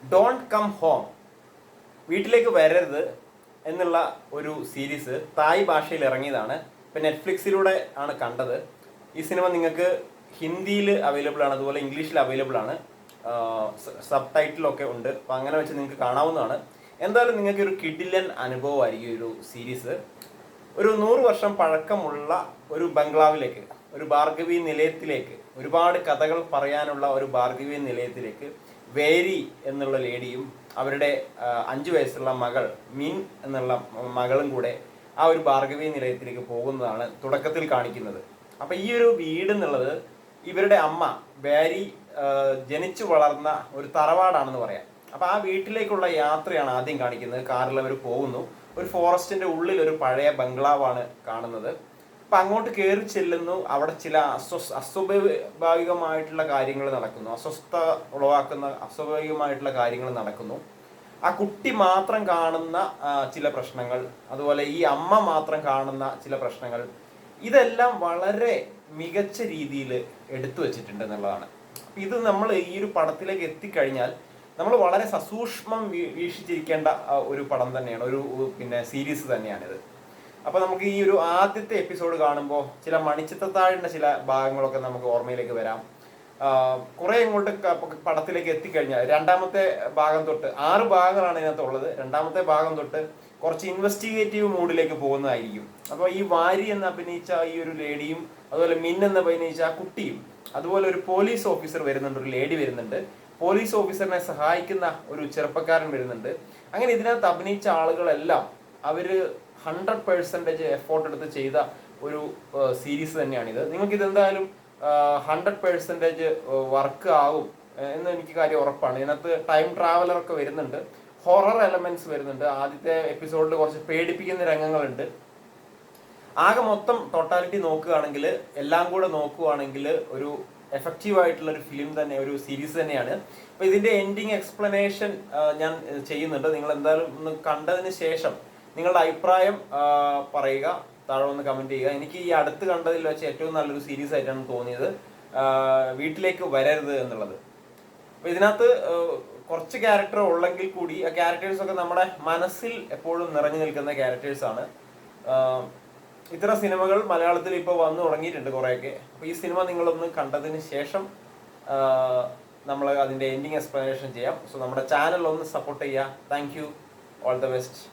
Don't come home, വീട്ടിലേക്ക് വരരുത് എന്നുള്ള ഒരു സീരീസ് തായ് ഭാഷയിൽ ഇറങ്ങിയതാണ്. ഇപ്പം നെറ്റ്ഫ്ലിക്സിലൂടെ ആണ് കണ്ടത്. ഈ സിനിമ നിങ്ങൾക്ക് ഹിന്ദിയിൽ അവൈലബിൾ ആണ്, അതുപോലെ ഇംഗ്ലീഷിൽ അവൈലബിൾ ആണ്, സബ് ടൈറ്റിലൊക്കെ ഉണ്ട്. അപ്പം അങ്ങനെ വെച്ച് നിങ്ങൾക്ക് കാണാവുന്നതാണ്. എന്തായാലും നിങ്ങൾക്ക് ഒരു കിടിലൻ അനുഭവമായിരിക്കും ഒരു സീരീസ്. ഒരു 100 വർഷം പഴക്കമുള്ള ഒരു ബംഗ്ലാവിലേക്ക്, ഒരു ഭാർഗവി നിലയത്തിലേക്ക്, ഒരുപാട് കഥകൾ പറയാനുള്ള ഒരു ഭാർഗവി നിലയത്തിലേക്ക് വേരി എന്നുള്ള ലേഡിയും അവരുടെ 5 വയസ്സുള്ള മകൾ മിൻ എന്നുള്ള മകളും കൂടെ ആ ഒരു ഭാർഗവി നിലയത്തിലേക്ക് പോകുന്നതാണ് തുടക്കത്തിൽ കാണിക്കുന്നത്. അപ്പം ഈ ഒരു വീട് എന്നുള്ളത് ഇവരുടെ അമ്മ വേരി ജനിച്ചു വളർന്ന ഒരു തറവാടാണെന്ന് പറയാം. അപ്പം ആ വീട്ടിലേക്കുള്ള യാത്രയാണ് ആദ്യം കാണിക്കുന്നത്. കാറിൽ അവർ പോകുന്നു. ഒരു ഫോറസ്റ്റിന്റെ ഉള്ളിൽ ഒരു പഴയ ബംഗ്ലാവാണ് കാണുന്നത്. അപ്പം അങ്ങോട്ട് കയറി ചെല്ലുന്നു. അവിടെ ചില അസ്വാഭാവികമായിട്ടുള്ള കാര്യങ്ങൾ നടക്കുന്നു, അസ്വസ്ഥ ഉളവാക്കുന്ന അസ്വാഭാവികമായിട്ടുള്ള കാര്യങ്ങൾ നടക്കുന്നു. ആ കുട്ടി മാത്രം കാണുന്ന ചില പ്രശ്നങ്ങൾ, അതുപോലെ ഈ അമ്മ മാത്രം കാണുന്ന ചില പ്രശ്നങ്ങൾ, ഇതെല്ലാം വളരെ മികച്ച രീതിയിൽ എടുത്തു വെച്ചിട്ടുണ്ട് എന്നുള്ളതാണ്. ഇത് നമ്മൾ ഈ ഒരു പടത്തിലേക്ക് എത്തിക്കഴിഞ്ഞാൽ നമ്മൾ വളരെ സസൂക്ഷ്മം വീക്ഷിച്ചിരിക്കേണ്ട ഒരു പടം തന്നെയാണ്, ഒരു സീരീസ് തന്നെയാണിത്. അപ്പോൾ നമുക്ക് ഈ ഒരു ആദ്യത്തെ എപ്പിസോഡ് കാണുമ്പോൾ ചില മണിച്ചിത്രത്താഴിൻ്റെ ചില ഭാഗങ്ങളൊക്കെ നമുക്ക് ഓർമ്മയിലേക്ക് വരാം. കുറേ ഇങ്ങോട്ട് പടത്തിലേക്ക് എത്തിക്കഴിഞ്ഞാൽ രണ്ടാമത്തെ ഭാഗം തൊട്ട് 6 ഭാഗങ്ങളാണ് ഇതിനകത്തുള്ളത്. രണ്ടാമത്തെ ഭാഗം തൊട്ട് കുറച്ച് ഇൻവെസ്റ്റിഗേറ്റീവ് മൂഡിലേക്ക് പോകുന്നതായിരിക്കും. അപ്പോൾ ഈ വാരി എന്ന് അഭിനയിച്ച ഈ ഒരു ലേഡിയും, അതുപോലെ മിൻ എന്ന് അഭിനയിച്ച ആ കുട്ടിയും, അതുപോലെ ഒരു പോലീസ് ഓഫീസർ വരുന്നുണ്ട്, ഒരു ലേഡി വരുന്നുണ്ട്, പോലീസ് ഓഫീസറിനെ സഹായിക്കുന്ന ഒരു ചെറുപ്പക്കാരൻ വരുന്നുണ്ട്. അങ്ങനെ ഇതിനകത്ത് അഭിനയിച്ച ആളുകളെല്ലാം അവർ 100% എഫോർട്ട് എടുത്ത് ചെയ്ത ഒരു സീരീസ് തന്നെയാണിത്. നിങ്ങൾക്ക് ഇതെന്തായാലും 100% വർക്ക് ആവും എന്ന് എനിക്ക് കാര്യം ഉറപ്പാണ്. ഇതിനകത്ത് ടൈം ട്രാവലറൊക്കെ വരുന്നുണ്ട്, ഹൊറർ എലമെന്റ്സ് വരുന്നുണ്ട്. ആദ്യത്തെ എപ്പിസോഡിൽ കുറച്ച് പേടിപ്പിക്കുന്ന രംഗങ്ങളുണ്ട്. ആകെ മൊത്തം ടോട്ടാലിറ്റി നോക്കുകയാണെങ്കിൽ, എല്ലാം കൂടെ നോക്കുകയാണെങ്കിൽ ഒരു എഫക്റ്റീവ് ആയിട്ടുള്ള ഒരു ഫിലിം തന്നെ, ഒരു സീരീസ് തന്നെയാണ്. അപ്പോൾ ഇതിന്റെ എൻഡിങ് എക്സ്പ്ലനേഷൻ ഞാൻ ചെയ്യുന്നുണ്ട്. നിങ്ങൾ എന്തായാലും ഒന്ന് കണ്ടതിന് ശേഷം നിങ്ങളുടെ അഭിപ്രായം പറയുക, താഴെ ഒന്ന് കമന്റ് ചെയ്യുക. എനിക്ക് ഈ അടുത്ത് കണ്ടതിൽ വെച്ച് ഏറ്റവും നല്ലൊരു സീരീസ് ആയിട്ടാണ് തോന്നിയത് വീട്ടിലേക്ക് വരരുത് എന്നുള്ളത്. അപ്പോൾ ഇതിനകത്ത് കുറച്ച് ക്യാരക്ടർ ഉള്ളെങ്കിൽ കൂടി ആ ക്യാരക്ടേഴ്സ് ഒക്കെ നമ്മുടെ മനസ്സിൽ എപ്പോഴും നിറഞ്ഞു നിൽക്കുന്ന ക്യാരക്ടേഴ്സാണ്. ഇത്തരം സിനിമകൾ മലയാളത്തിൽ ഇപ്പോൾ വന്നു തുടങ്ങിയിട്ടുണ്ട് കുറേയൊക്കെ. അപ്പോൾ ഈ സിനിമ നിങ്ങളൊന്ന് കണ്ടതിന് ശേഷം നമ്മൾ അതിൻ്റെ എൻഡിങ് എക്സ്പ്ലനേഷൻ ചെയ്യാം. സോ നമ്മുടെ ചാനൽ ഒന്ന് സപ്പോർട്ട് ചെയ്യുക. Thank you, all the best.